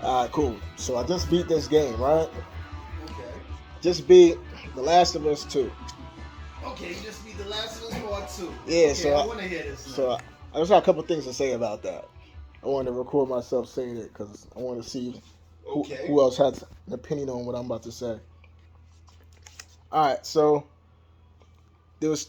All right, cool. So I just beat this game, right? Okay. Just beat The Last of Us 2. Okay, you just beat The Last of Us Part 2. Yeah, Okay, I want to hear this now. so I just got a couple things to say about that. I wanted to record myself saying it because I want to see Okay. who else has an opinion on what I'm about to say. All right, so there's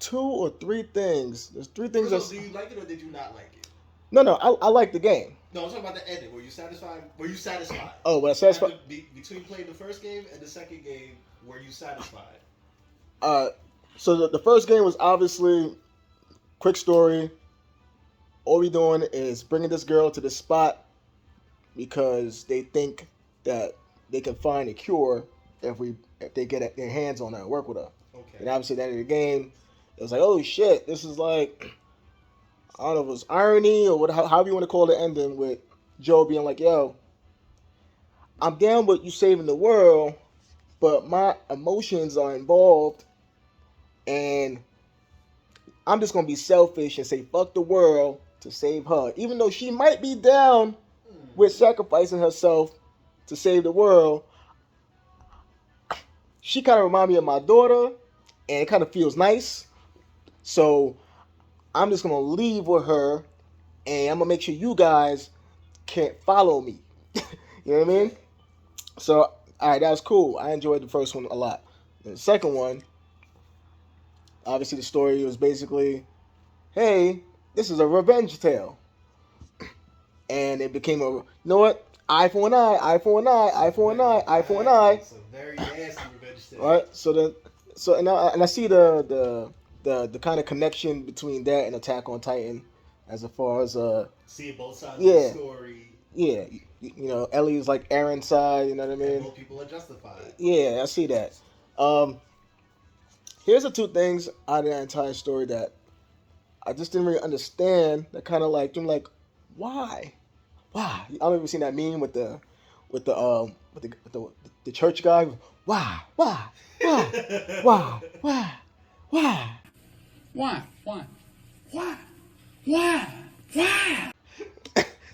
two or three things. There's three things First of all, that's do you like it or did you not like it? no. I like the game. No, I'm talking about the ending. Were you satisfied? Were you satisfied? Oh, but I says After between playing the first game and the second game, were you satisfied? uh, so the first game was obviously quick story. All we doing is bringing this girl to the spot because they think that they can find a cure if they get their hands on her and work with her. Okay. And obviously, at the end of the game, it was like, oh shit, this is like I don't know if it was irony or what, however you want to call the ending with Joe being like, yo, I'm down with you saving the world, but my emotions are involved, and I'm just gonna be selfish and say fuck the world to save her, even though she might be down with Hmm. sacrificing herself to save the world. She kind of reminds me of my daughter, and it kind of feels nice. So I'm just gonna leave with her, and I'm gonna make sure you guys can't follow me. You know what I mean? Okay. So all right, that was cool. I enjoyed the first one a lot. The second one, obviously, the story was basically, hey, this is a revenge tale, and it became a, you know what? Eye for an eye, eye for an eye, eye for an eye, eye for an eye. It's a very nasty revenge tale. All right. So then, so and I see the kind of connection between that and Attack on Titan, as far as Seeing both sides of the yeah, story, yeah, you know, Ellie's like Aaron's side. You know what I and mean? both people are justified. Yeah, I see that. Um, Here's the two things out of that entire story that I just didn't really understand. That kind of like, I'm like, why? Why? I don't even seen that meme with the church guy. Why? Why? Why? Why? Why? Why? Why? Why? Why? Why? Why?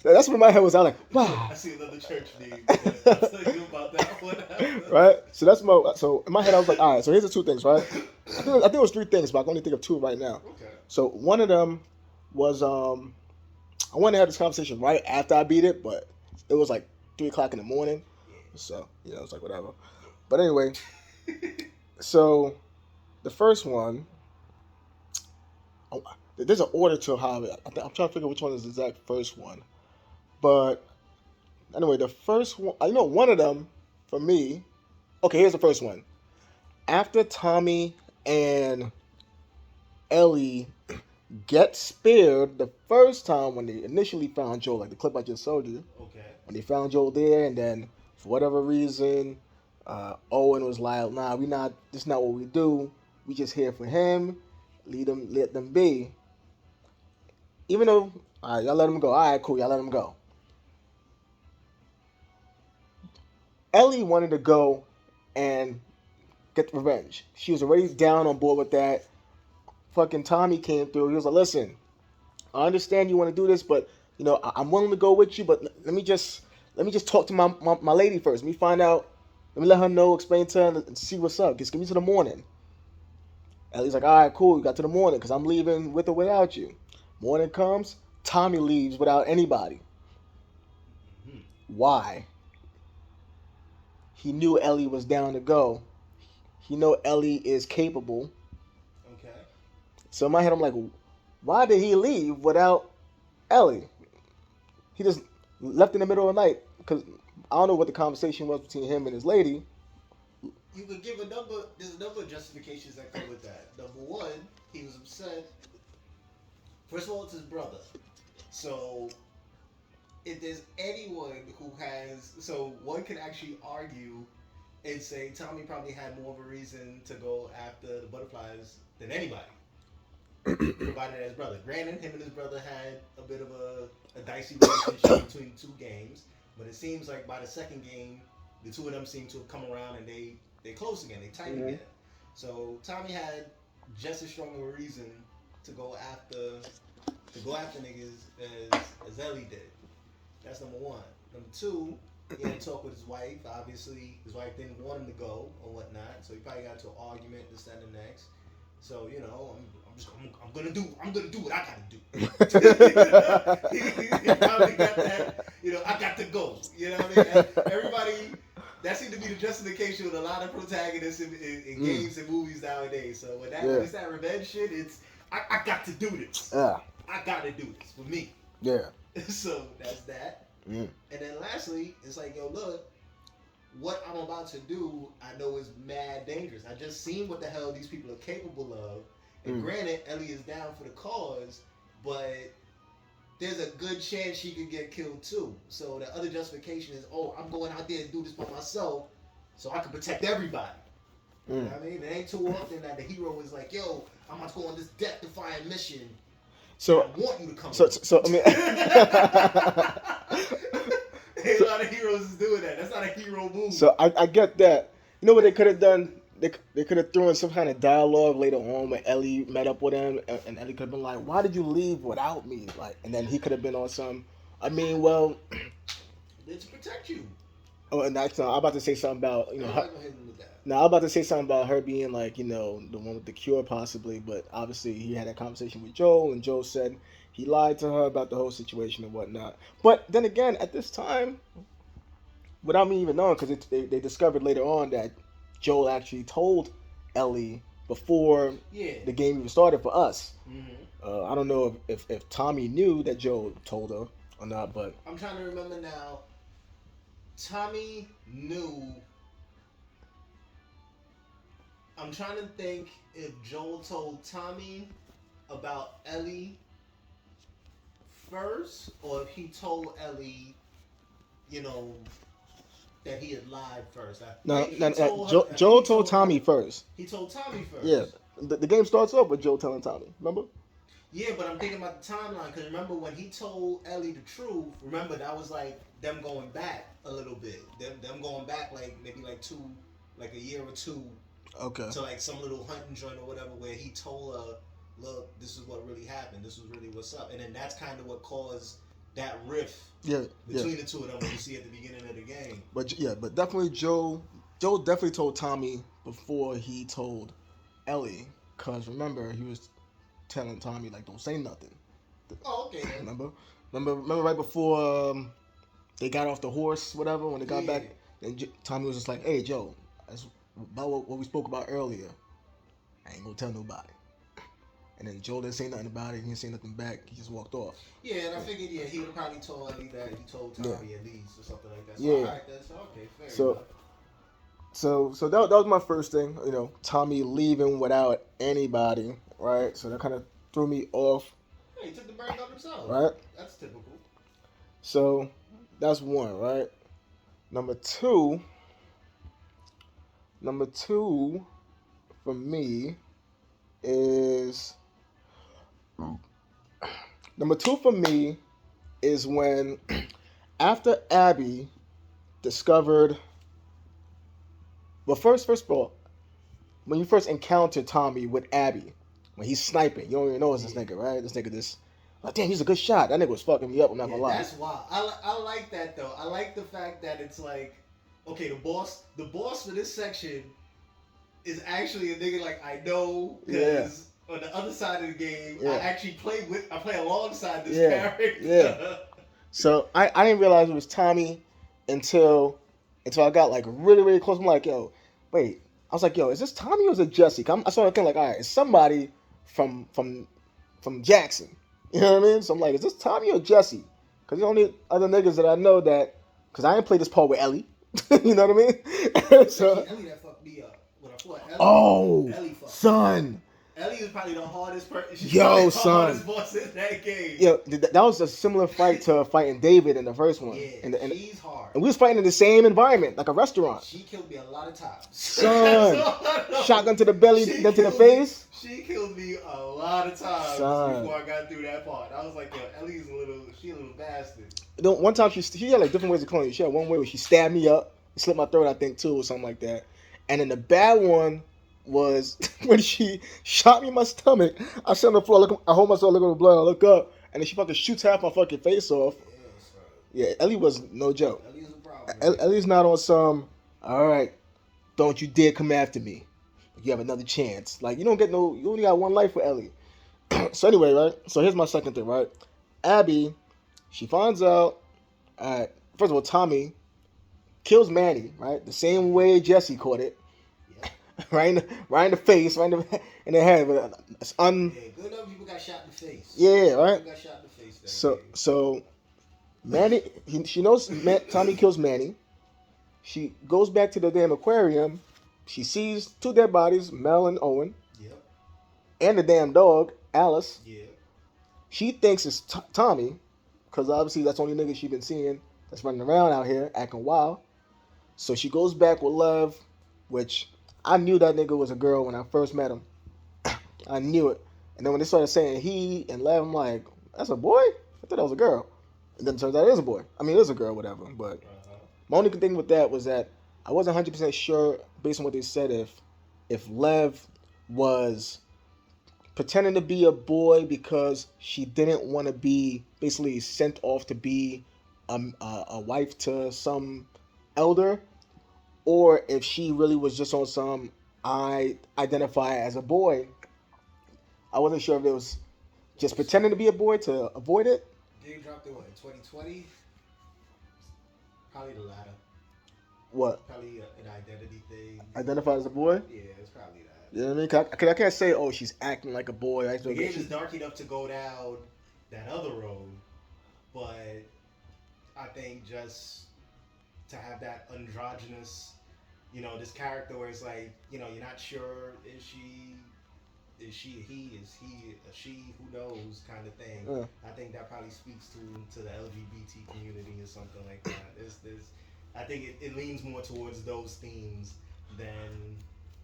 That's what my head was. I like, why? I see another church name, but I'll tell you about that one after. Right. So in my head I was like, all right. So here's the two things, right? I think it was three things, but I can only think of two right now. Okay. So one of them was I wanted to have this conversation right after I beat it, but it was like 3 o'clock in the morning. So it was like whatever. But anyway, so the first one, oh, there's an order to how I'm trying to figure which one is the exact first one. But anyway, the first one, I know one of them for me. Okay, here's the first one. After Tommy and Ellie get spared the first time when they initially found Joel, like the clip I just showed you, Okay. when they found Joel there, and then for whatever reason, Owen was like, "Nah, we not. This is not what we do. We just here for him. Let them be." Even though, all right, y'all let him go. All right, cool, y'all let him go. Ellie wanted to go and get revenge. She was already down on board with that. Fucking Tommy came through. He was like, "Listen, I understand you want to do this, but I'm willing to go with you. But let me just talk to my lady first. Let me find out. Let me let her know. Explain to her and see what's up. Just give me to the morning." Ellie's like, "All right, cool. You got to the morning because I'm leaving with or without you." Morning comes. Tommy leaves without anybody. Hmm. Why? He knew Ellie was down to go. He know Ellie is capable. Okay. So in my head, I'm like, why did he leave without Ellie? He just left in the middle of the night because I don't know what the conversation was between him and his lady. You could give a number. There's a number of justifications that come with that. Number one, he was upset. First of all, it's his brother. So if there's anyone who has, so one can actually argue and say Tommy probably had more of a reason to go after the butterflies than anybody, provided that his brother. Granted, him and his brother had a bit of a dicey relationship between two games, but it seems like by the second game, the two of them seem to have come around and they close again, they tight Mm-hmm. again. So Tommy had just as strong of a reason to go after niggas as Ellie did. That's number one. Number two, he had to talk with his wife. Obviously, his wife didn't want him to go or whatnot, so he probably got into an argument, this, that, and the next. So I'm gonna do what I gotta do. He probably got that. I got to go. You know what I mean? And everybody. That seemed to be the justification with a lot of protagonists in games and movies nowadays. So when it's that revenge shit, it's I got to do this. Yeah. I got to do this for me. Yeah. So that's that. And then lastly, it's like, yo, look, what I'm about to do, I know is mad dangerous. I just seen what the hell these people are capable of. And granted, Ellie is down for the cause, but there's a good chance she could get killed too. So the other justification is, I'm going out there and do this by myself so I can protect everybody. You know what I mean? It ain't too often that the hero is like, yo, I'm about to go on this death-defying mission. So I want you to come. So I mean, a lot of heroes is doing that. That's not a hero move. So I get that. You know what they could have done? They could have thrown in some kind of dialogue later on when Ellie met up with him, and Ellie could have been like, "Why did you leave without me?" Like, and then he could have been on some. I mean, well, they're to protect you. Oh, and that's I'm about to say something about her. Go ahead with that. Now I'm about to say something about her being like the one with the cure possibly, but obviously he had that conversation with Joel, and Joel said he lied to her about the whole situation and whatnot. But then again, at this time, without me even knowing, because they discovered later on that Joel actually told Ellie before the game even started for us. Mm-hmm. I don't know if Tommy knew that Joel told her or not, but I'm trying to remember now. Tommy knew. I'm trying to think if Joel told Tommy about Ellie first, or if he told Ellie, that he had lied first. Joel told Tommy first. He told Tommy first. Yeah, the game starts off with Joel telling Tommy. Remember? Yeah, but I'm thinking about the timeline, because remember when he told Ellie the truth, remember that was like them going back a little bit. Them going back maybe a year or two. Okay. To some little hunting joint or whatever, where he told her, look, this is what really happened. This is really what's up. And then that's kind of what caused that rift between the two of them when you see at the beginning of the game. But definitely Joel definitely told Tommy before he told Ellie, because remember he was telling Tommy don't say nothing. Oh, okay. Remember right before they got off the horse, whatever, when they got back, and Tommy was just like, "Hey, Joe, that's about what we spoke about earlier. I ain't gonna tell nobody." And then Joel didn't say nothing about it. He didn't say nothing back. He just walked off. Yeah, and I figured, he would probably told Ellie that he told Tommy at least or something like that. So, yeah. All right, that's okay. Fair enough. So that was my first thing. Tommy leaving without anybody, right? So that kind of threw me off. Yeah, he took the bird up himself. Right. That's typical. So that's one, right? Number two for me is when after Abby discovered. Well, first of all, when you first encountered Tommy with Abby, when he's sniping, you don't even know it's this nigga, right? This nigga damn, he's a good shot. That nigga was fucking me up, I'm not gonna lie. That's wild. I like that though. I like the fact that it's like, okay, the boss for this section is actually a nigga I know, because on the other side of the game, I play alongside this character. Yeah. So I didn't realize it was Tommy until I got really, really close. I'm like, yo, wait. I was like, yo, is this Tommy or is it Jesse? I started thinking all right, it's somebody from Jackson. You know what I mean? So I'm like, is this Tommy or Jesse? Because the only other niggas that I know because I didn't play this part with Ellie. You know what I mean? So Ellie that fucked me up. When I fought Ellie, Ellie son. Ellie was probably the hardest person. Hardest boss in that game. Yeah, that was a similar fight to fighting David in the first one. Yeah, and she's hard. And we was fighting in the same environment, like a restaurant. She killed me a lot of times. Son. Shotgun to the belly, then to the face. She killed me a lot of times before I got through that part. I was like, yo, Ellie's a little bastard. One time she had different ways of killing you. She had one way where she stabbed me up, slit my throat, I think, too, or something like that. And then the bad one was when she shot me in my stomach. I sit on the floor, I hold myself, look at the blood, I look up, and then she fucking shoots half my fucking face off. Yeah, Ellie was no joke. Ellie's a problem. Man. Ellie's not on some. All right, don't you dare come after me. You have another chance. Like you don't get no. You only got one life with Ellie. So anyway, right. So here's my second thing, right. Abby, she finds out. First of all, Tommy kills Manny, right? The same way Jesse caught it. Yep. right in the face, in the head. But it's Yeah, good enough people got shot in the face. Yeah, right. People got shot in the face. So Manny, she knows Tommy kills Manny. She goes back to the damn aquarium. She sees two dead bodies, Mel and Owen, Yep. and the damn dog, Alice. Yeah. She thinks it's Tommy, because obviously that's the only nigga she been seeing that's running around out here acting wild. So she goes back with Lev, which I knew that nigga was a girl when I first met him. I knew it. And then when they started saying he and Lev, I'm like, that's a boy? I thought that was a girl. And then it turns out it is a boy. I mean, it is a girl, whatever. But my only thing with that was that I wasn't 100% sure, based on what they said, if Lev was pretending to be a boy because she didn't want to be basically sent off to be a wife to some elder, or if she really was just on some I identify as a boy. I wasn't sure if it was just pretending to be a boy to avoid it. Game dropped in what, 2020? Probably the latter. What? Probably an identity thing. Identify as a boy? Yeah, it's probably that. You know what I mean? 'Cause I can't say, oh, she's acting like a boy. The game is dark enough to go down that other road, but I think just to have that androgynous, this character where it's like, you're not sure, is she a he, is he a she, who knows, kind of thing. Yeah. I think that probably speaks to the LGBT community or something like that. I think it leans more towards those themes than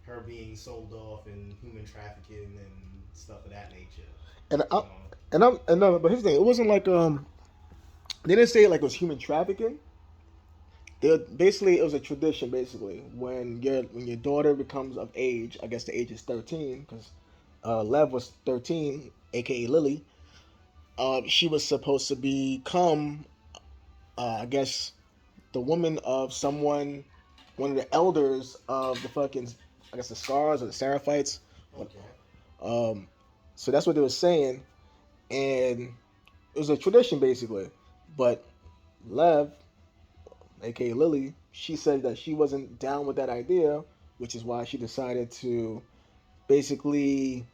her being sold off and human trafficking and stuff of that nature. But here's the thing: it wasn't like they didn't say it like it was human trafficking. Basically, it was a tradition. Basically, when your daughter becomes of age, I guess the age is 13, because Lev was 13, aka Lily. She was supposed to become, I guess, the woman of one of the elders of the fucking, I guess, the Scars or the Seraphites. Okay. So that's what they were saying, and it was a tradition basically. But Lev, aka Lily, she said that she wasn't down with that idea, which is why she decided to basically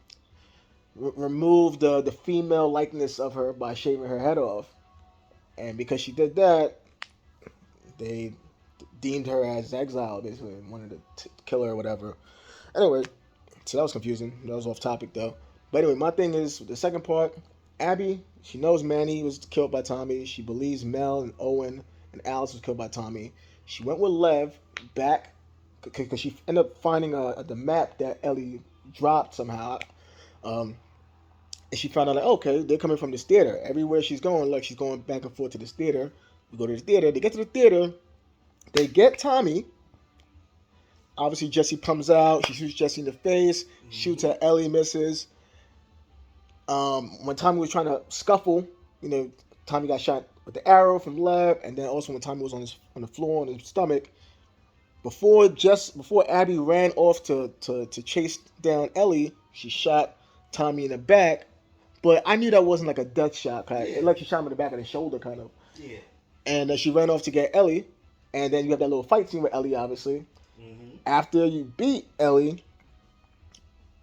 remove the female likeness of her by shaving her head off. And because she did that, they deemed her as exiled, basically, and wanted to kill her or whatever. Anyway, so that was confusing. That was off topic, though. But anyway, my thing is, the second part, Abby, she knows Manny was killed by Tommy. She believes Mel and Owen and Alice was killed by Tommy. She went with Lev back, because she ended up finding the map that Ellie dropped somehow. And she found out, like, okay, they're coming from this theater. Everywhere she's going, like, she's going back and forth to this theater. We go to the theater. They get to the theater. They get Tommy. Obviously, Jesse comes out. She shoots Jesse in the face. Shoots at Ellie, misses. When Tommy was trying to scuffle, Tommy got shot with the arrow from Lev. And then also when Tommy was on the floor on his stomach, before Abby ran off to chase down Ellie, she shot Tommy in the back. But I knew that wasn't like a death shot. It like she shot him in the back of the shoulder, kind of. Yeah. And then she ran off to get Ellie. And then you have that little fight scene with Ellie, obviously. Mm-hmm. After you beat Ellie,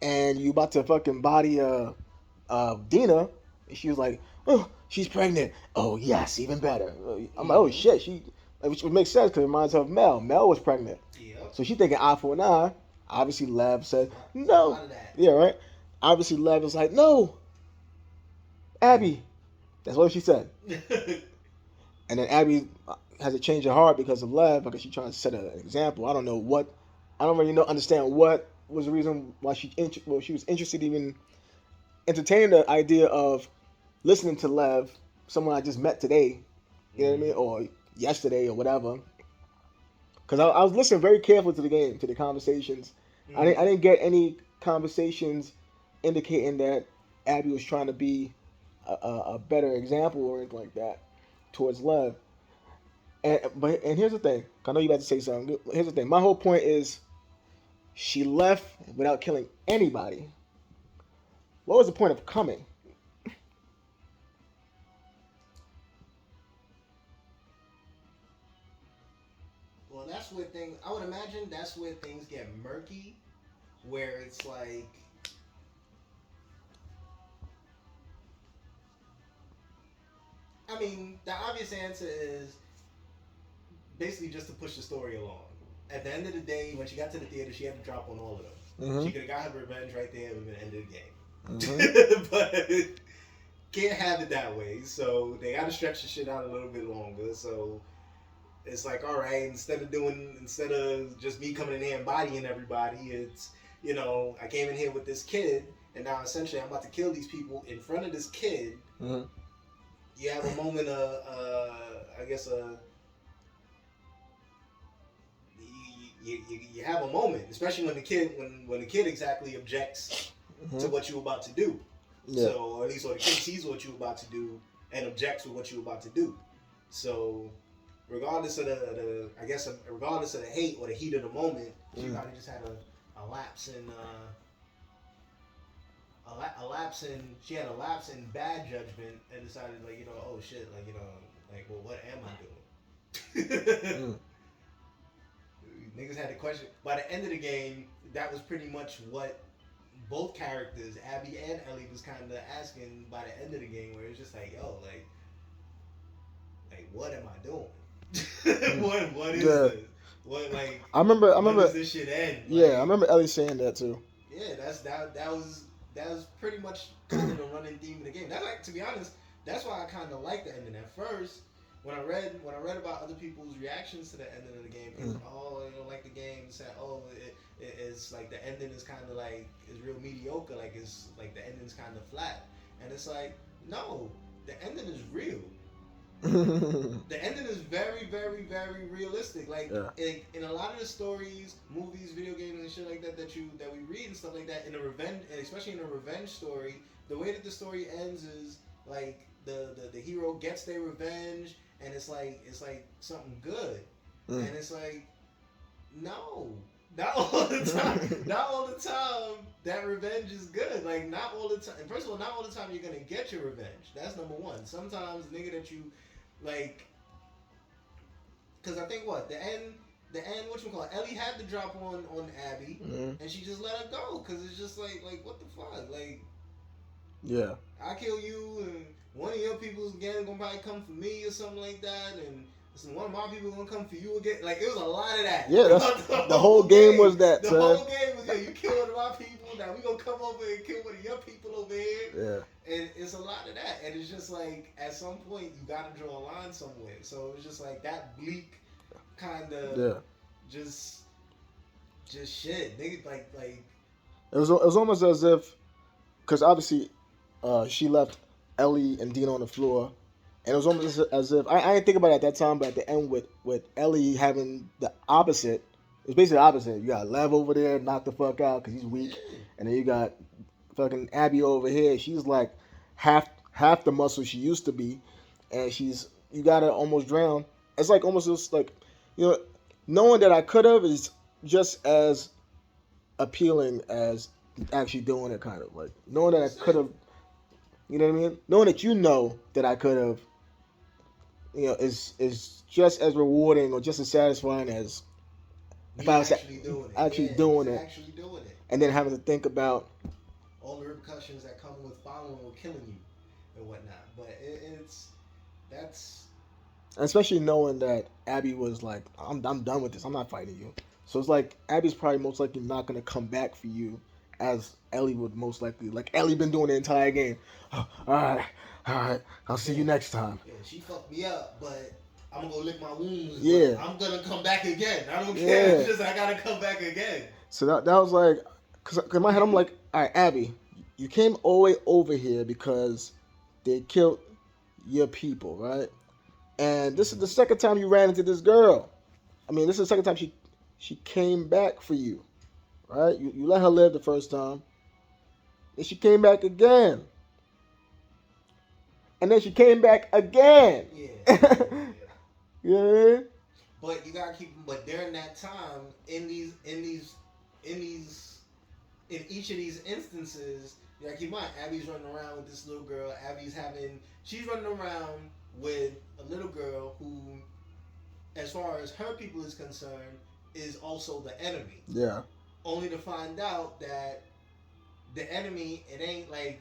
and you about to fucking body Dina, and she was like, oh, she's pregnant. Oh, yes, even better. I'm like, oh, shit. Which makes sense because it reminds her of Mel. Mel was pregnant. Yep. So she thinking eye for an eye. Obviously, Lev said, no. Yeah, right? Obviously, Lev was like, no. Abby. That's what she said. And then Abby has a change of heart because of Lev, because she's trying to set an example. I don't really understand what was the reason why she was interested even entertaining the idea of listening to Lev, someone I just met today, you know what I mean, or yesterday or whatever. Because I was listening very carefully to the game, to the conversations. Mm-hmm. I didn't get any conversations indicating that Abby was trying to be a better example or anything like that towards Lev. And here's the thing. I know you about to say something. Here's the thing. My whole point is, she left without killing anybody. What was the point of coming? Well, that's where things. I would imagine that's where things get murky, where it's like. I mean, the obvious answer is basically just to push the story along. At the end of the day, when she got to the theater, she had to drop on all of them. Mm-hmm. She could have got her revenge right there and been the end of the game. Mm-hmm. But can't have it that way. So they got to stretch the shit out a little bit longer. So it's like, all right, instead of just me coming in here and bodying everybody, it's, I came in here with this kid, and now essentially I'm about to kill these people in front of this kid. Mm-hmm. You have a moment of, I guess, you have a moment, especially when the kid exactly objects to what you're about to do. Yeah. So, or at least, or the kid sees what you're about to do and objects with what you're about to do. So, regardless of regardless of the hate or the heat of the moment, she probably just had a lapse in. She had a lapse in bad judgment and decided, like, oh shit, like, well, what am I doing? Niggas had to question. By the end of the game, that was pretty much what both characters, Abby and Ellie, was kind of asking by the end of the game, where it's just like, yo, like, what am I doing? what is this? What, like? I remember. When does this shit end? Yeah, I remember Ellie saying that too. Yeah, that was pretty much kind of the running theme of the game. That's, like, to be honest, that's why I kind of like the ending. At first, when I read about other people's reactions to the ending of the game, people, you don't like the game, said, it's like the ending is kind of like, is real mediocre, like it's like the ending's kind of flat, and it's like, no, the ending is real. The ending is very, very, very realistic. Like, in a lot of the stories, movies, video games, and shit like that that we read and stuff like that, in a revenge, and especially in a revenge story, the way that the story ends is like the hero gets their revenge, and it's like something good, and it's like, no, not all the time. Not all the time that revenge is good. Like, not all the time. And first of all, not all the time you're gonna get your revenge. That's number one. Sometimes, nigga, that you like, because I think the end, Ellie had to drop on Abby, and she just let her go, because it's just like what the fuck, like, yeah, I kill you, and one of your people's again gonna probably come for me or something like that, and one of my people gonna come for you again. Like, it was a lot of that. Yeah, the whole game was that. The whole game was, you kill one of my people, now we gonna come over and kill one of your people over here. Yeah. And it's a lot of that. And it's just like, at some point, you gotta draw a line somewhere. So it's just like that bleak kind of just shit. Nigga, like it was almost as if, because obviously she left Ellie and Dina on the floor. And it was almost as if, I didn't think about it at that time, but at the end with Ellie having the opposite, it's basically the opposite. You got Lev over there, knocked the fuck out because he's weak. And then you got fucking Abby over here. She's like half the muscle she used to be. And you got her almost drowned. It's like almost just like, knowing that I could have is just as appealing as actually doing it, kind of. Like, knowing that I could have, you know what I mean? Knowing that that I could have, is just as rewarding or just as satisfying as if I was actually doing it. And then having to think about all the repercussions that come with following or killing you and whatnot. But that's especially knowing that Abby was like, I'm done with this. I'm not fighting you. So it's like Abby's probably most likely not going to come back for you, as Ellie would most likely. Like, Ellie been doing the entire game. Oh, all right, I'll see you next time. Yeah, she fucked me up, but I'm gonna go lick my wounds. Yeah, I'm gonna come back again. I don't care. It's just I gotta come back again. So that was like, cause in my head I'm like, all right, Abby, you came all the way over here because they killed your people, right? And this is the second time you ran into this girl. I mean, this is the second time she came back for you, right? You let her live the first time, and she came back again. And then she came back again. Yeah. You know what I mean? But you gotta keep. But during that time, in each of these instances, you gotta keep in mind, Abby's running around with this little girl. She's running around with a little girl who, as far as her people is concerned, is also the enemy. Yeah. Only to find out that the enemy, it ain't like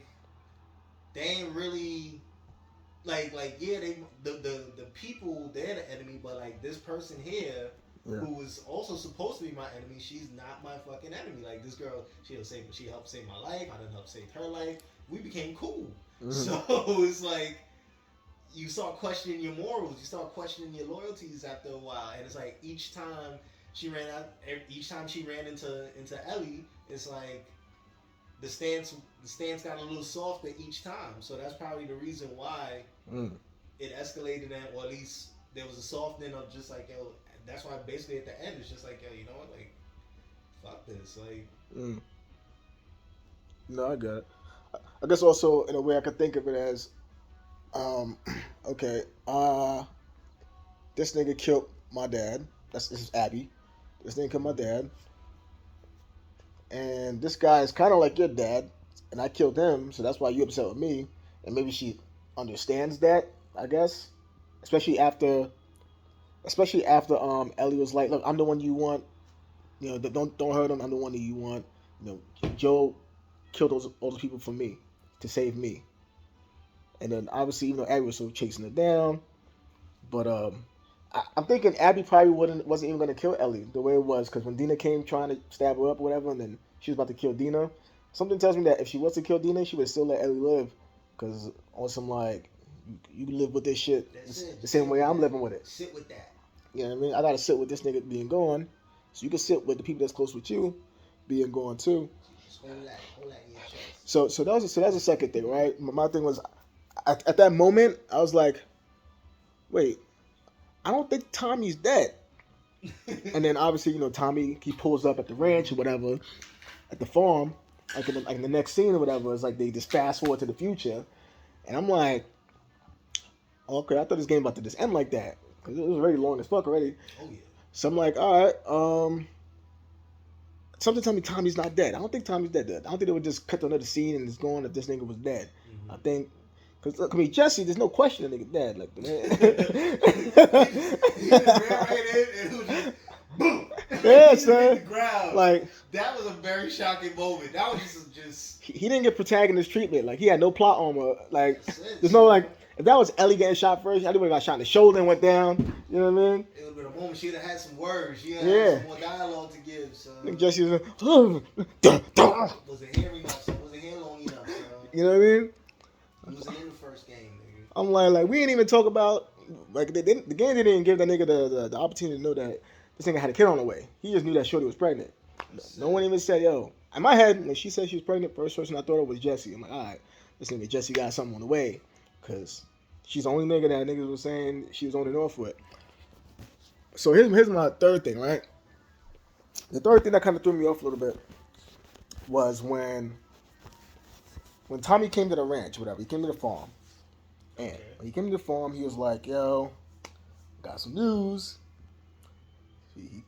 they ain't really like yeah, the people, they're the enemy, but like this person here, Yeah. who was also supposed to be my enemy, she's not my fucking enemy. Like this girl, she helped save my life. I done helped save her life. We became cool. Mhm. So it's like you start questioning your morals, you start questioning your loyalties after a while, and it's like each time she ran into Ellie, it's like the stance got a little softer each time. So that's probably the reason why Mm. it escalated, or at least there was a softening of just like, yo, that's why basically at the end it's just like, yo, you know what, like, fuck this, like. Mm. No, I got it. I guess also in a way I could think of it as, okay, this nigga killed my dad. This is Abby. This nigga killed my dad, and this guy is kind of like your dad, and I killed him, so that's why you upset with me. And maybe she understands that, I guess, especially after Ellie was like, look, I'm the one you want. You know, don't hurt him. I'm the one that you want. You know, Joe killed all those people for me to save me. And then obviously, you know, Abby was sort of chasing her down. But I'm thinking Abby probably wasn't even gonna kill Ellie the way it was, because when Dina came trying to stab her up or whatever, and then she was about to kill Dina, something tells me that if she was to kill Dina, she would still let Ellie live, because on some like, you live with this shit the same way I'm living with it. Sit with that. You know what I mean? I gotta sit with this nigga being gone, so you can sit with the people that's close with you being gone too. Just hold that in your chest. So that's the second thing, right? My thing was, at that moment, I was like, wait, I don't think Tommy's dead. And then obviously, you know, Tommy, he pulls up at the ranch or whatever, at the farm, like in the next scene or whatever. It's like they just fast forward to the future, and I'm like, okay, I thought this game about to just end like that, because it was already long as fuck already. Oh yeah. So I'm like, all right, something tell me Tommy's not dead. I don't think Tommy's dead. I don't think they would just cut another scene and it's going if this nigga was dead. Mm-hmm. I think, because I mean, Jesse, there's no question the nigga dead. Like, He just ran right in and it was just boom. Yeah, He just son. hit the ground. like That was a very shocking moment. That was just he didn't get protagonist treatment. Like, he had no plot armor. Like, That's it. there's no like. If that was Ellie getting shot first, Ellie would have got shot in the sholders and went down. You know what I mean? It would have been a moment she'd have had some words. She had Yeah. some more dialogue to give. So Nigga Jesse was like, was the hair enough? So was the hair long enough? So you know what I mean? he wasn't in the first game, nigga. I'm like we ain't even talk about, like, the game didn't even give that nigga the opportunity to know that this nigga had a kid on the way. He just knew that Shorty was pregnant. No one even said, yo. In my head, when she said she was pregnant, first person I thought of was Jesse. I'm like, all right, this nigga Jesse got something on the way, because she's the only nigga that niggas was saying she was on and off with. So here's my third thing, right? The third thing that kind of threw me off a little bit was when Tommy came to the ranch, whatever. He came to the farm. And when he came to the farm, he was like, yo, got some news. He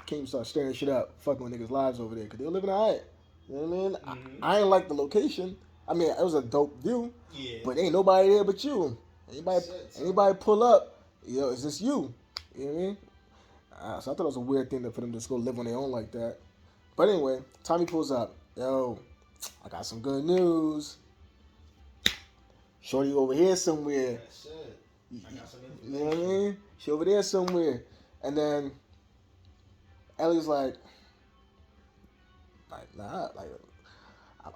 came and started stirring shit up, fucking with niggas' lives over there, because they were living all right. You know what I mean? Mm-hmm. I ain't like the location. I mean, it was a dope view, Yeah. but ain't nobody there but you. That's it, son. Anybody pull up, yo, is this you? You know what I mean? So I thought it was a weird thing for them to just go live on their own like that. But anyway, Tommy pulls up. Yo, I got some good news. Shorty over here somewhere. That's it. I got some You know what I information. mean? She over there somewhere. And then Ellie's like, nah, like,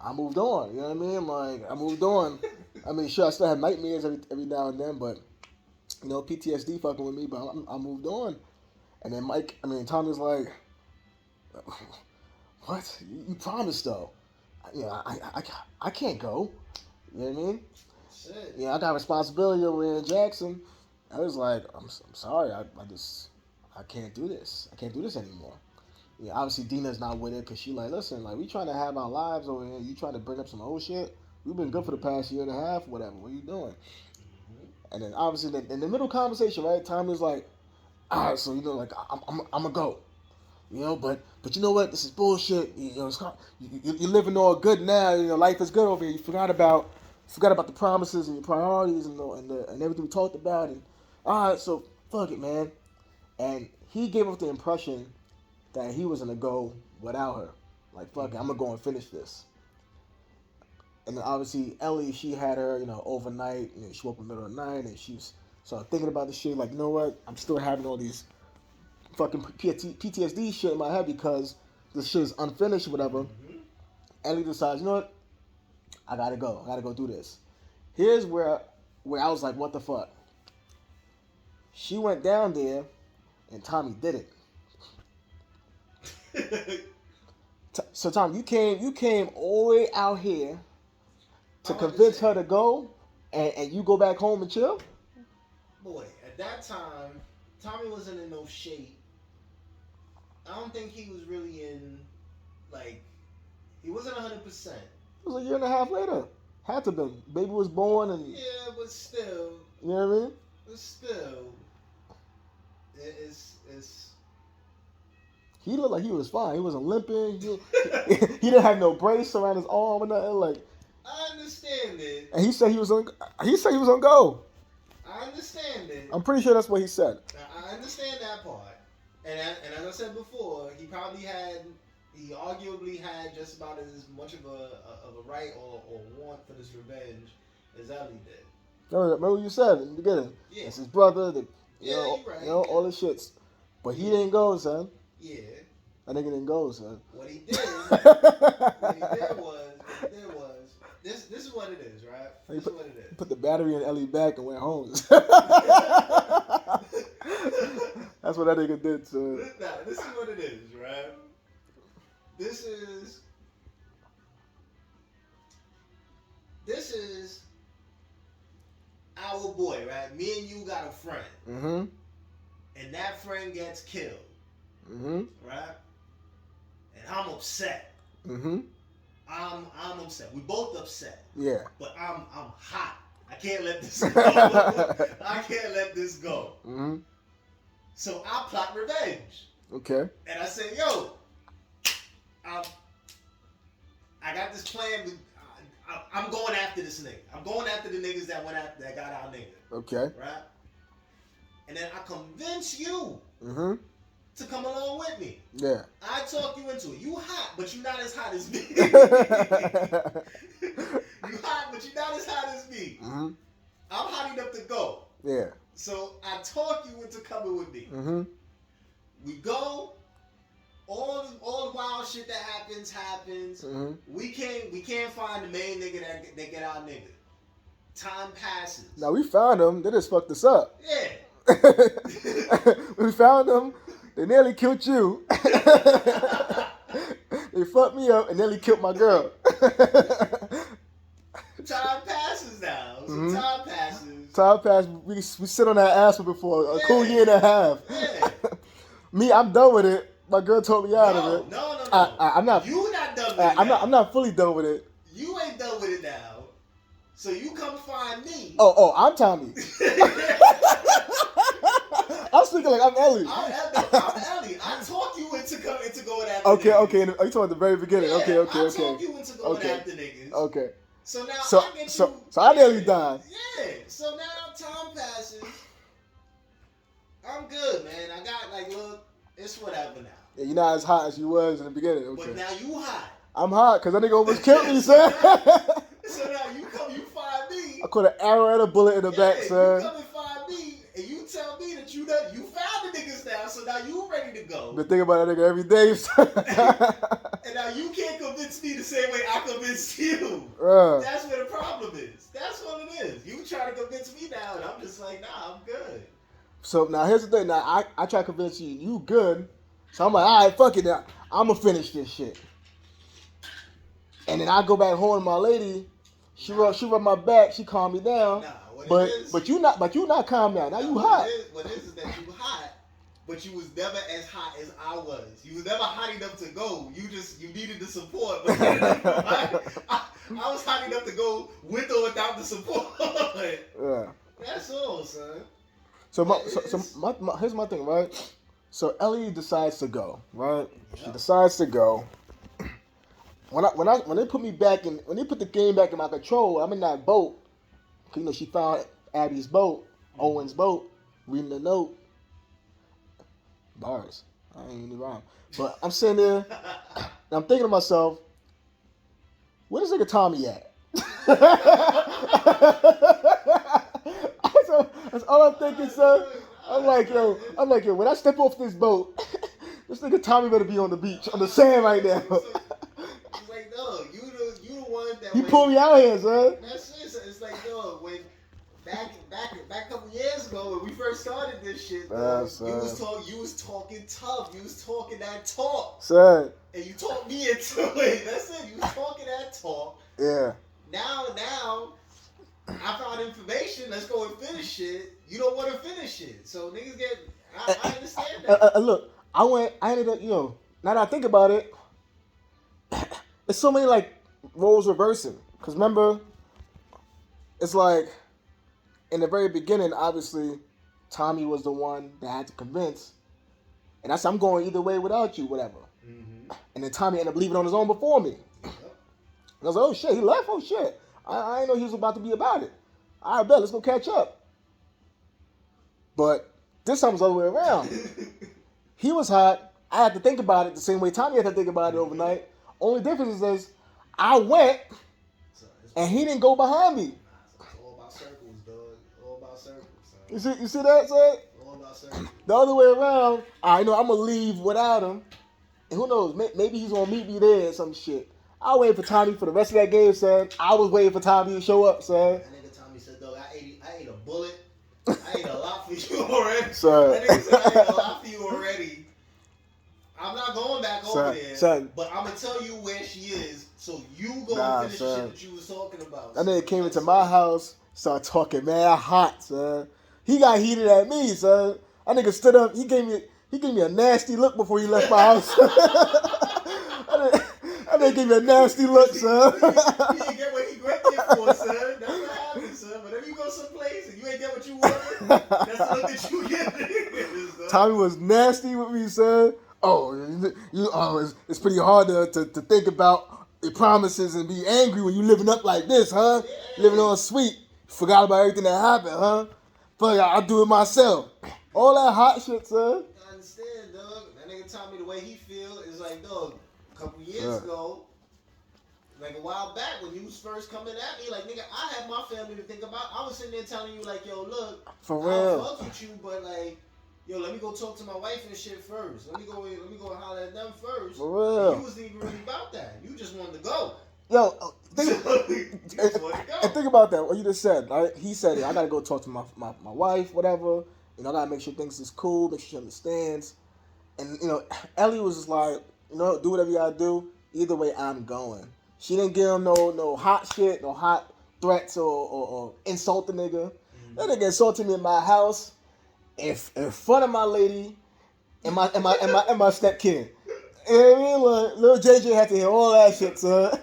I moved on. You know what I mean? Like, I moved on. I mean, sure, I still have nightmares every now and then, but, you know, PTSD fucking with me, but I moved on. And then Tommy's like, what? You promised, though. You know, I can't go. You know what I mean? That's it. Yeah, I got responsibility over here in Jackson. I was like, I'm sorry, I can't do this. I can't do this anymore. Yeah, obviously Dina's not with it, because she like, listen, like, we trying to have our lives over here. You trying to bring up some old shit? We've been good for the past year and a half, whatever. What are you doing? Mm-hmm. And then obviously in the middle conversation, right, Tommy's like, all right, so like I'm gonna go. But you know what? This is bullshit. You're living all good now. Life is good over here. You forgot about the promises and your priorities and everything we talked about. And all right, so fuck it, man. And he gave us the impression that he was gonna go without her. Like fuck it, I'm gonna go and finish this. And then obviously Ellie, she had her, overnight. She woke up in the middle of the night and she was started thinking about the shit. Like, you know what? I'm still having all these fucking PTSD shit in my head because this shit is unfinished or whatever. Mm-hmm. Ellie decides, you know what? I gotta go. I gotta go do this. Here's where I was like, what the fuck? She went down there and Tommy did it. So Tom, you came all the way out here to convince her to go, and you go back home and chill? Boy, at that time, Tommy wasn't in no shape. I don't think he was really in, he wasn't 100%. It was a year and a half later. Had to be. Baby was born and... Yeah, but still. You know what I mean? But still. It's He looked like he was fine. He wasn't limping. He didn't have no brace around his arm or nothing. I understand it. And he said he was on go. I understand it. I'm pretty sure that's what he said. I understand that part. And as I said before, he arguably had just about as much of a right or want for this revenge as Ellie did. Remember what you said in the beginning? Yeah. It's his brother. You're right. All the shits. But he didn't go, son. Yeah. That nigga didn't go, son. What he did was this is what it is, right? This is what it is. Put the battery in Ellie back and went home. That's what that nigga did, son. This is what it is, right? This is our boy, right? Me and you got a friend. Mm-hmm. And that friend gets killed. Mm-hmm. Right? And I'm upset. Mm-hmm. I'm upset. We both upset. Yeah. But I'm hot. I can't let this go. I can't let this go. Mm-hmm. So I plot revenge. Okay. And I say, yo, I got this plan. I'm going after this nigga. I'm going after the niggas that got our nigga. Okay. Right? And then I convince you mm-hmm. to come along with me. Yeah. I talk you into it. You hot, but you're not as hot as me. You hot, but you're not as hot as me. Mm-hmm. I'm hot enough to go. Yeah. So I talk you into coming with me. Mm-hmm. We go. All the wild shit that happens. Mm-hmm. We can't find the main nigga that get our nigga. Time passes. Now we found them. They just fucked us up. Yeah. We found them. They nearly killed you. They fucked me up and nearly killed my girl. Time passes now. So mm-hmm. Time passes. We sit on that ass for before a cool year and a half. Yeah. Me, I'm done with it. My girl told me out of it. No. I'm not. You not done with it. I'm not fully done with it. You ain't done with it now. So you come find me. Oh, I'm Tommy. I was thinking like I'm Ellie. I'm Ellie. I talk you into going after Okay. niggas. Okay. Are you talking at the very beginning? Yeah, Okay. I talk you into going after niggas. Okay. So now So I get you. so I nearly died. Yeah. So now time passes. I'm good, man. I got look, it's whatever now. Yeah, you're not as hot as you was in the beginning. Okay. But now you hot. I'm hot because that nigga almost killed me, son. So now you find me. I caught an arrow and a bullet in the back, son. You come and find me, and you tell me that you found the niggas now, so now you ready to go. Been thinking about that nigga every day, son. And now you can't convince me the same way I convinced you. That's where the problem is. That's what it is. You try to convince me now, and I'm just like, nah, I'm good. So now here's the thing. Now I try to convince you good. So I'm like, all right, fuck it now. I'm gonna finish this shit. And then I go back home to my lady. She rub my back. She calm me down. Nah, but you not calm down. Now you hot. What is that you hot, but you was never as hot as I was. You was never hot enough to go. You needed the support. I was hot enough to go with or without the support. Yeah. That's all, son. Here's my thing, right? So Ellie decides to go, right? She decides to go. When they put me back in, when they put the game back in my control, I'm in that boat. You know, she found Abby's boat, Owen's boat, reading the note. Bars. I ain't even rhyme. But I'm sitting there, and I'm thinking to myself, where this nigga Tommy at? That's all I'm thinking, son. I'm like, yo, when I step off this boat, this nigga Tommy better be on the beach, on the sand right now. It's like, no, you the one that. You pull me out here, son. That's it. It's like, no, when back a couple years ago when we first started this shit, you was talking tough. You was talking that talk. Son. And you talked me into it. That's it. You was talking that talk. Yeah. Now, I found information. Let's go and finish it. You don't want to finish it, so niggas get. I understand that. Look, I ended up, you know. Now that I think about it, it's so many like roles reversing. Cause remember, it's like in the very beginning, obviously, Tommy was the one that had to convince, and I said, I'm going either way without you, whatever. Mm-hmm. And then Tommy ended up leaving on his own before me. Yep. And I was like, oh shit, he left. Oh shit. I didn't know he was about to be about it. All right, bet, let's go catch up. But this time it was all the way around. He was hot. I had to think about it the same way Tommy had to think about it overnight. Only difference is I went and he didn't go behind me. It's all about circles, dog. All about circles, son. You see that, son? All about circles. The other way around, I know I'm going to leave without him. And who knows, maybe he's going to meet me there or some shit. I waited for Tommy for the rest of that game, son. I was waiting for Tommy to show up, son. That nigga Tommy said, dog, I ate a bullet. I ate a lot for you already. Son. That nigga said, I ate a lot for you already. I'm not going back over there, son. But I'm going to tell you where she is, so you go and finish the shit that you was talking about. That nigga came into my house, started talking mad hot, son. He got heated at me, son. That nigga stood up, he gave me a nasty look before he left my house. That nigga gave me a nasty look, son. You didn't get what he went there for, son. That's what happens, son. Whenever you go someplace and you ain't get what you wanted, that's the look that you get. Tommy was nasty with me, son. It's pretty hard to think about your promises and be angry when you living up like this, huh? Yeah. Living on sweet. Forgot about everything that happened, huh? Fuck, I'll do it myself. All that hot shit, son. I understand, dog. That nigga Tommy, the way he feel is like, dog, a couple years ago, like a while back when you was first coming at me, like, nigga, I had my family to think about. I was sitting there telling you, like, yo, look, for real, I fuck with you, but like, yo, let me go talk to my wife and shit first. Let me go holler at them first. For real. And you wasn't even really about that. You just wanted to go. Yo, think about that. What you just said, right? He said, I gotta go talk to my wife, whatever. You know, I gotta make sure things is cool, make sure she understands. And you know, Ellie was just like, you know, do whatever you gotta do. Either way, I'm going. She didn't give him no hot shit, no hot threats or insult the nigga. Mm-hmm. That nigga insulted me in my house. In front of my lady and my step kid. You know what I mean? Like, little JJ had to hear all that shit, son.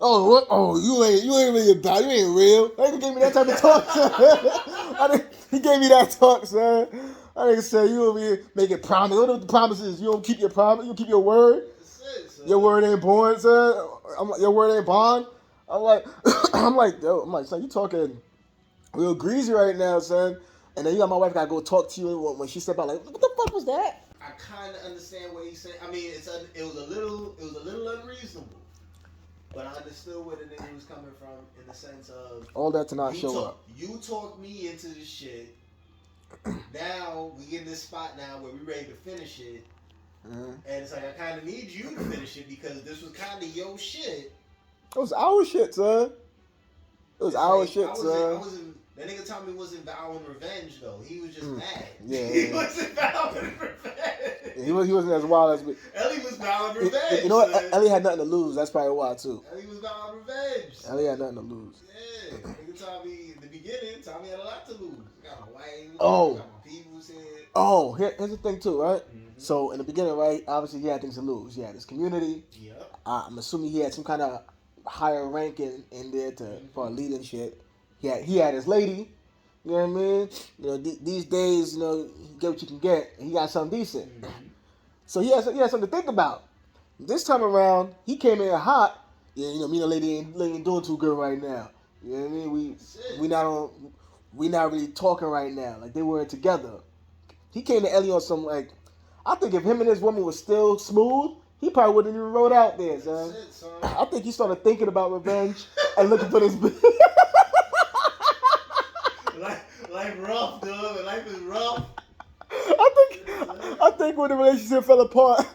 Oh, what? Oh, you ain't really about it. You ain't real. That nigga gave me that type of talk, son. He gave me that talk, son. I nigga said, you don't be making promises. What are the promises? You don't keep your promise. You don't keep your word. Your word ain't born, son. Your word ain't bond. I'm like, son, you talking real greasy right now, son. And then you got my wife gotta go talk to you when she stepped out. Like, what the fuck was that? I kind of understand what he's saying. I mean, it was a little unreasonable, but I understood where the nigga was coming from in the sense of all that to not show up. You talked me into this shit. Now we get in this spot now where we ready to finish it, and it's like I kind of need you to finish it because this was kind of your shit. It was our shit, son. It was our shit, son. That nigga Tommy wasn't vowing revenge though. He was just mad. Yeah, he wasn't vowing revenge. He wasn't as wild as me. Ellie was vowing revenge. You know what? Ellie had nothing to lose. That's probably why too. Ellie was vowing revenge. Ellie had nothing to lose. Yeah, nigga Tommy. In the beginning, Tommy had a lot to lose. Got my wife. Oh. Got my people's head. Oh, here's the thing too, right? Mm-hmm. So in the beginning, right? Obviously, he had things to lose. He had his community. Yep. I'm assuming he had some kind of higher rank in there for leading shit. He had his lady. You know what I mean? You know, these days, you know, you get what you can get, and he got something decent. So he has something to think about. This time around, he came in hot. Yeah, you know, me and the lady ain't doing too good right now. You know what I mean? We not really talking right now. Like they weren't together. He came to Ellie on some like, I think if him and his woman was still smooth, he probably wouldn't even wrote out there, son. That's it, son. I think he started thinking about revenge and looking for this. Life rough, dude. Life is rough. I think when the relationship fell apart,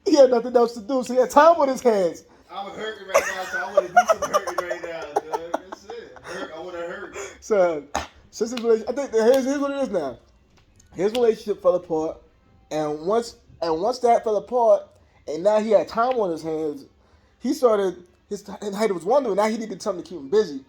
he had nothing else to do, so he had time on his hands. I'm hurting right now, so I want to do some hurting right now, dude. That's it. I want to hurt. So, since his relationship, I think here's what it is now. His relationship fell apart, and once that fell apart, and now he had time on his hands, he started his head was wondering. Now he needed something to keep him busy,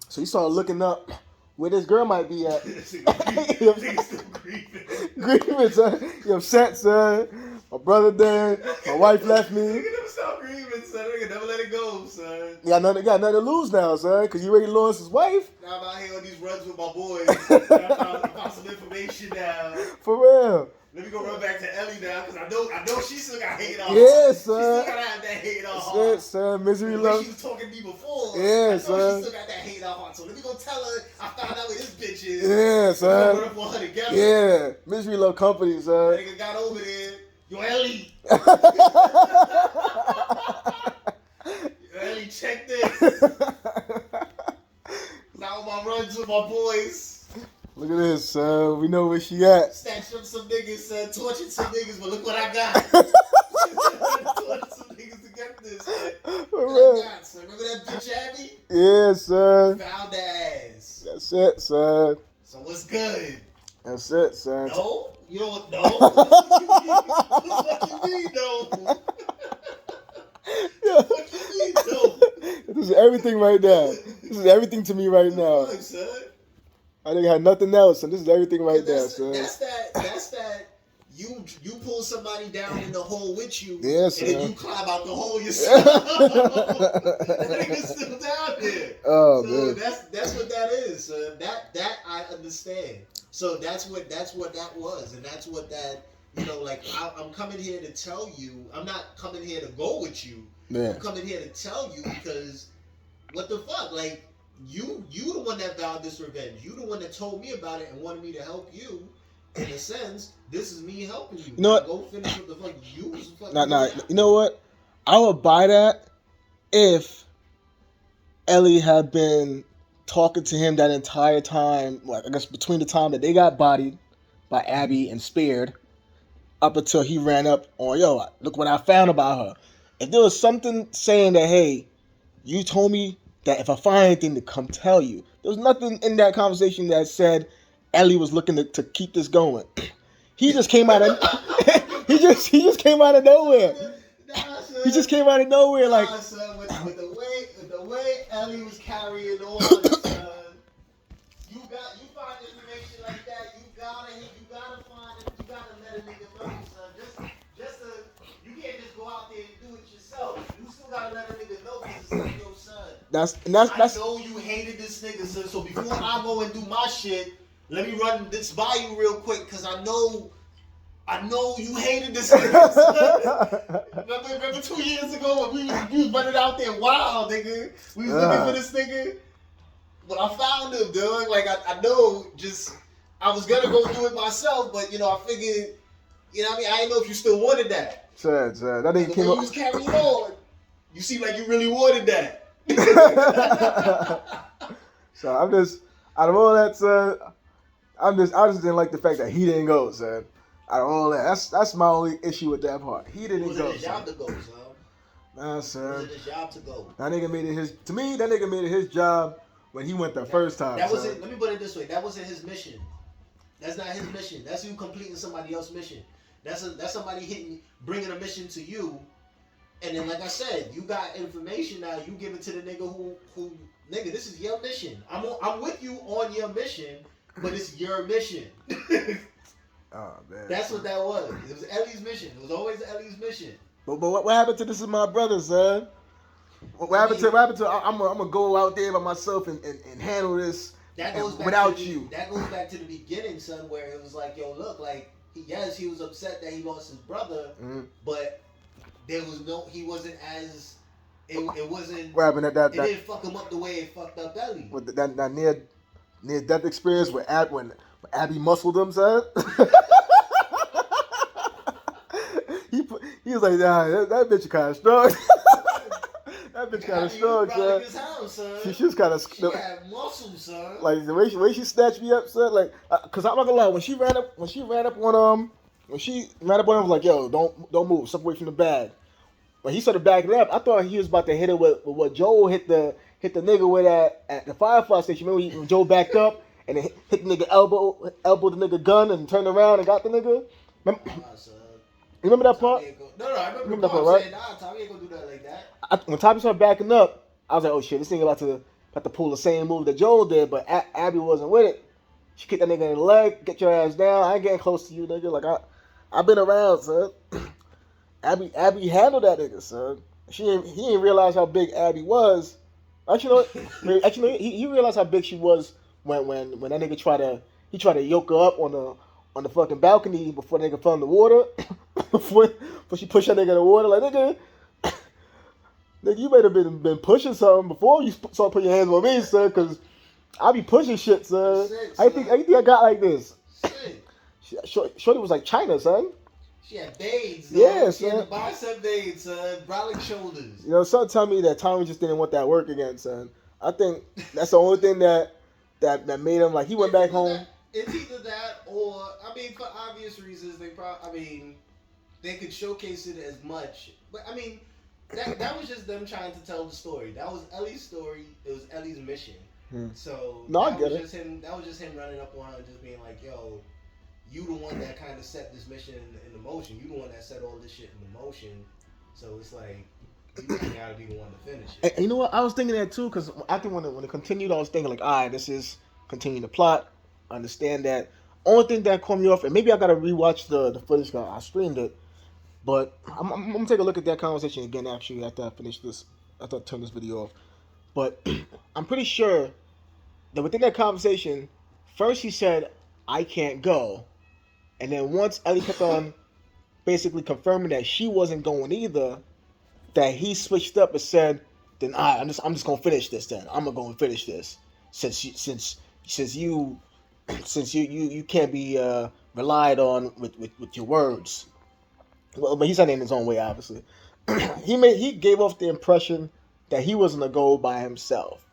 so he started looking up where this girl might be at. Niggas still grieving. Grieving, son. You upset, son. My brother dead. My wife left me. Nigga never stop grieving, son. Nigga never let it go, son. Got nothing to lose now, son, because you already lost his wife. Now I'm out here on these runs with my boys. I found some information now. For real. Let me go run back to Ellie now, because I know she still got hate on her. Yeah, She son. still got to have that hate on That's her. it, son. Misery The way love. she was talking to me before. Yeah, I know son. she still got that hate on her. So let me go tell her I found out where this bitch is. Yeah, son. Run up on her together. Yeah. Misery love company, son. That nigga got over there. Yo, Ellie. Yo, Ellie, check this. Now my runs with my boys. Look at this, son. We know where she at. Snatched up some niggas, tortured some niggas, but look what I got. Tortured some niggas to get this. For What I real. got, son. Remember that bitch Abby? Yeah, son. Found that ass. That's it, son. So what's good? That's it, son. No? You don't know? What you mean, no? Yeah. What you mean, no? This is everything right now. This is everything to me right now. Fuck, son. I think I had nothing else, and this is everything right there, That's son. that. You pull somebody down in the hole with you, Yes, and then sir. you climb out the hole yourself. That nigga's still down there. Oh, So man. that's what that is. So that I understand. So that's what that was, and that's what that like. I'm coming here to tell you. I'm not coming here to go with you. Yeah. I'm coming here to tell you because what the fuck, like. You the one that vowed this revenge. You the one that told me about it and wanted me to help you. In a sense, this is me helping you. You know what? Go finish what the fuck you was fucking Nah. doing. You know what? I would buy that if Ellie had been talking to him that entire time, like I guess between the time that they got bodied by Abby and spared, up until he ran up on, yo, look what I found about her. If there was something saying that, hey, you told me that if I find anything to come tell you. There was nothing in that conversation that said Ellie was looking to keep this going. He just came out of he just came out of nowhere. Nah, son. He just came out of nowhere like Nah, son, with the way Ellie was carrying on, son. You find information like that, you gotta find it, you gotta let a nigga know, son. Just you can't just go out there and do it yourself. You still gotta let a nigga know because it's like your son. that's I know you hated this nigga, son. So before I go and do my shit, let me run this by you real quick, cause I know you hated this nigga. Son. Remember 2 years ago when we was running out there wild, nigga. We was looking for this nigga. But I found him, dude. Like I know, I was gonna go do it myself, but I figured, what I mean. I didn't know if you still wanted that. Sad. That The nigga way came you up. was carrying on, you seem like you really wanted that. So I'm just out of all that, son. I just didn't like the fact that he didn't go, son. Out of all that, that's my only issue with that part. He didn't Was go. it his job son. to go, son? Nah, Was son. it his job to go? That nigga made it his. To me, that nigga made it his job when he went the first time. That son. wasn't. Let me put it this way. That wasn't his mission. That's not his mission. That's you completing somebody else's mission. That's somebody bringing a mission to you. And then, like I said, you got information now. You give it to the nigga who nigga, this is your mission. I'm with you on your mission, but it's your mission. Oh man. That's what that was. It was Ellie's mission. It was always Ellie's mission. But what happened to this is my brother, son? What happened to? I'm gonna go out there by myself and handle this that goes back without to the, you. That goes back to the beginning, son, where it was like, yo, look, like yes, he was upset that he lost his brother, but there was no, he wasn't as it wasn't. What happened at It didn't fuck him up the way it fucked up Ellie. with that near death experience where when Abby muscled him, son? he was like, nah, that bitch kind of strong. That bitch kind of strong, son. She was kind of. She had muscles, son. Like the way she snatched me up, son. Like, cause I'm not gonna lie, when she ran up on him, I was like, yo, don't move, step away from the bag. When he started backing up, I thought he was about to hit it with what Joel hit the nigga with at the Firefly station. Remember when Joel backed up and then hit the nigga elbow the nigga gun and turned around and got the nigga. You remember that part? No, I remember that part, right? Nah, Tommy ain't gonna do that like that. When Tommy started backing up, I was like, oh shit, this nigga about to pull the same move that Joel did, but Abby wasn't with it. She kicked that nigga in the leg, get your ass down. I ain't getting close to you, nigga. Like I've been around, son. Abby handled that nigga, son. He didn't realize how big Abby was. Actually, he realized how big she was when that nigga tried to yoke her up on the fucking balcony before the nigga fell in the water. before she pushed that nigga in the water, like nigga, you might have been pushing something before you start putting your hands on me, son. Cause I be pushing shit, son. I think I got like this. Shorty was like China, son. She had veins, son. Yeah, she had the bicep veins, son. Brolic shoulders. You know, son tell me that Tommy just didn't want that work again, son. I think that's the only thing that made him, like, he went back home. It's either that or, I mean, for obvious reasons, they could showcase it as much. But, I mean, that was just them trying to tell the story. That was Ellie's story. It was Ellie's mission. So, no, that was just him running up on her and just being like, yo, you the one that kind of set this mission in motion. You the one that set all this shit in motion. So it's like, you gotta be the one to finish it. And you know what? I was thinking that too, because I think when it continued, I was thinking like, all right, this is continuing the plot. I understand that. Only thing that caught me off, and maybe I gotta rewatch the footage because I streamed it. But I'm gonna take a look at that conversation again actually after I finish this. After I turn this video off. But I'm pretty sure that within that conversation, first he said, I can't go. And then once Ellie kept on basically confirming that she wasn't going either, that he switched up and said, then I'm just gonna finish this then. I'm gonna go and finish this. Since you can't be relied on with your words. Well, but he said it in his own way, obviously. he gave off the impression that he wasn't gonna go by himself.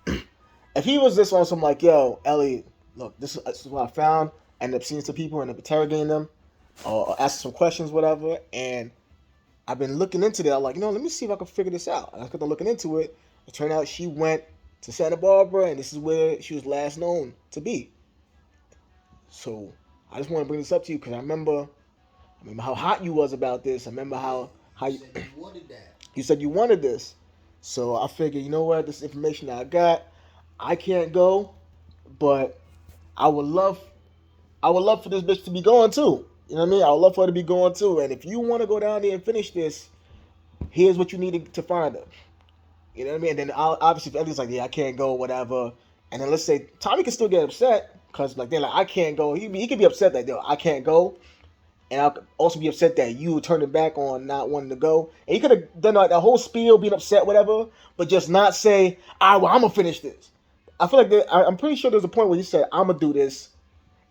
If he was this on some like, yo, Ellie, look, this is what I found. End up seeing some people, end up interrogating them, or asking some questions, whatever. And I've been looking into that. I'm like, let me see if I can figure this out. And I started looking into it. It turned out she went to Santa Barbara, and this is where she was last known to be. So I just want to bring this up to you because I remember how hot you was about this. I remember how you said you wanted that. You said you wanted this. So I figured, you know what? This information that I got, I can't go, but I would love for this bitch to be going too. You know what I mean? I would love for her to be going too. And if you want to go down there and finish this, here's what you need to find her. You know what I mean? And then obviously if Ellie's like, yeah, I can't go, whatever. And then let's say Tommy can still get upset because like they're like, I can't go. He could be upset that I can't go. And I could also be upset that you turned it back on not wanting to go. And he could have done that whole spiel, being upset, whatever, but just not say, all right, well, I'm going to finish this. I feel like I'm pretty sure there's a point where he said, I'm going to do this.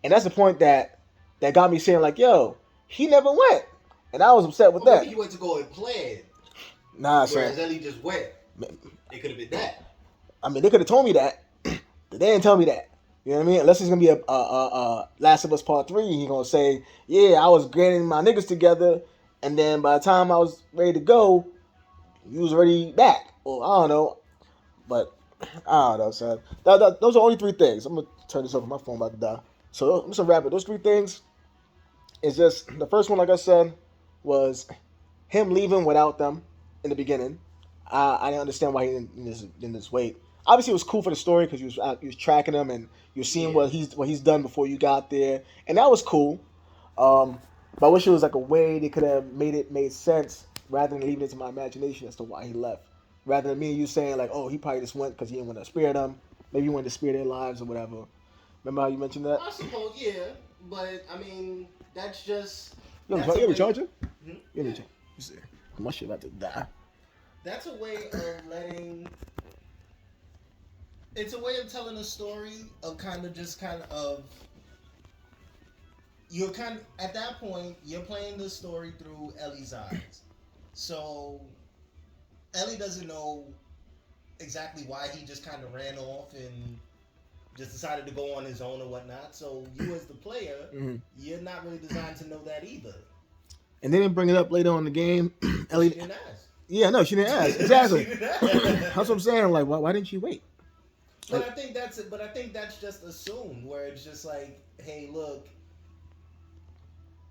And that's the point that got me saying, like, yo, he never went. And I was upset with that. He went to go and plan. Nah, whereas son. Ellie just went. It could have been that. I mean, they could have told me that. But they didn't tell me that. You know what I mean? Unless it's going to be a Last of Us Part 3, he's going to say, yeah, I was getting my niggas together. And then by the time I was ready to go, you was already back. Or I don't know. But I don't know, son. Those are only three things. I'm going to turn this over. My phone about to die. So I'm just gonna wrap it. Those three things is just the first one, like I said, was him leaving without them in the beginning. I didn't understand why he didn't just wait. Obviously, it was cool for the story because he was tracking them and you're seeing what he's done before you got there, and that was cool. But I wish it was like a way they could have made sense rather than leaving it to my imagination as to why he left. Rather than me and you saying like, oh, he probably just went because he didn't want to spare them. maybe you wanted to spare their lives or whatever. Remember how you mentioned that? I suppose, yeah, but I mean, that's just. You have that's a charger? Hmm? You have a charger? You see, my shit about to die. That's a way of letting. It's a way of telling a story of you're kind of at that point you're playing the story through Ellie's eyes. So Ellie doesn't know exactly why he just kind of ran off and just decided to go on his own or whatnot. So you as the player, you're not really designed to know that either. And they didn't bring it up later on in the game. Ellie She didn't ask. Yeah, no, she didn't ask. Exactly. She didn't ask. That's what I'm saying. Like, why didn't she wait? But I think that's it. But I think that's just assumed, where it's just like, hey, look,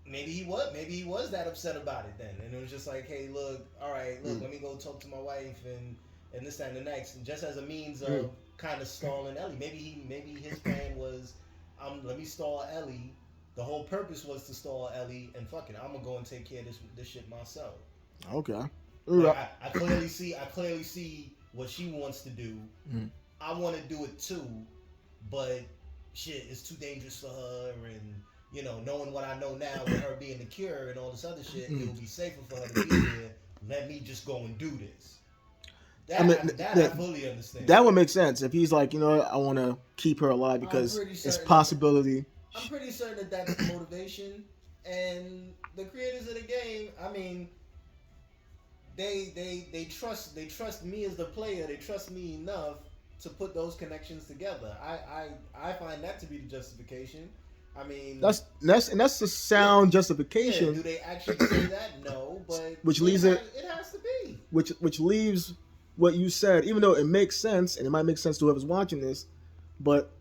maybe he was that upset about it then, and it was just like, hey, look, all right, look, let me go talk to my wife and this that, and the next, and just as a means of kind of stalling Ellie. Maybe his plan was, let me stall Ellie. The whole purpose was to stall Ellie, and fuck it, I'm gonna go and take care of this shit myself. Okay. Like, I clearly see what she wants to do. I want to do it too, but shit, it's too dangerous for her, and knowing what I know now with her being the cure and all this other shit, it would be safer for her to be here. Let me just go and do this. I fully understand. That would make sense if he's like, I want to keep her alive because it's possibility. I'm pretty certain that that's the motivation, and the creators of the game, I mean, they trust me as the player. They trust me enough to put those connections together. I find that to be the justification. I mean, that's a sound justification. Yeah, do they actually say that? No, but which leaves it has to be. Which leaves what you said, even though it makes sense, and it might make sense to whoever's watching this, but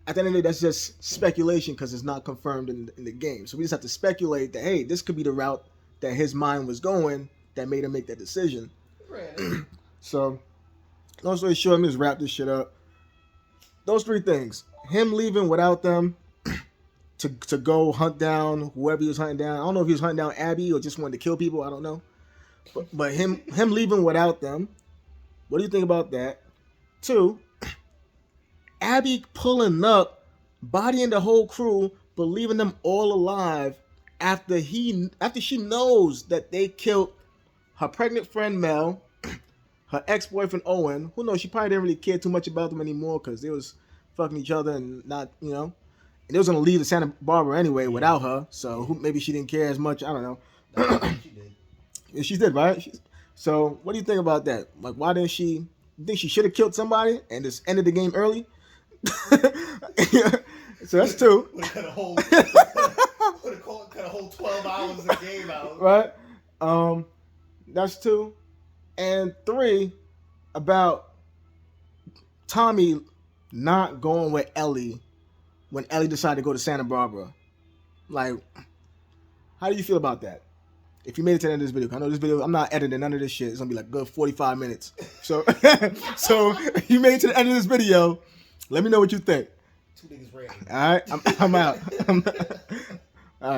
at the end of the day, that's just speculation because it's not confirmed in the game. So we just have to speculate that, hey, this could be the route that his mind was going that made him make that decision. Right. So, long story short, let me just wrap this shit up. Those three things: him leaving without them to go hunt down whoever he was hunting down. I don't know if he was hunting down Abby or just wanted to kill people. I don't know. But him leaving without them. What do you think about that? 2, Abby pulling up, bodying the whole crew, but leaving them all alive after she knows that they killed her pregnant friend Mel, her ex-boyfriend Owen. Who knows? She probably didn't really care too much about them anymore because they was fucking each other and not, and they was gonna leave the Santa Barbara anyway without her. So maybe she didn't care as much. I don't know. She did. Yeah, she did, right? So what do you think about that? Like, why didn't she? You think she should have killed somebody and just ended the game early? So that's 2. Would have cut a whole 12 hours of game out. Right. That's 2. And 3, about Tommy not going with Ellie when Ellie decided to go to Santa Barbara. Like, how do you feel about that? If you made it to the end of this video, I know this video, I'm not editing none of this shit. It's gonna be like a good 45 minutes. So, if you made it to the end of this video, let me know what you think. 2 niggas ready. All right, I'm out. All right.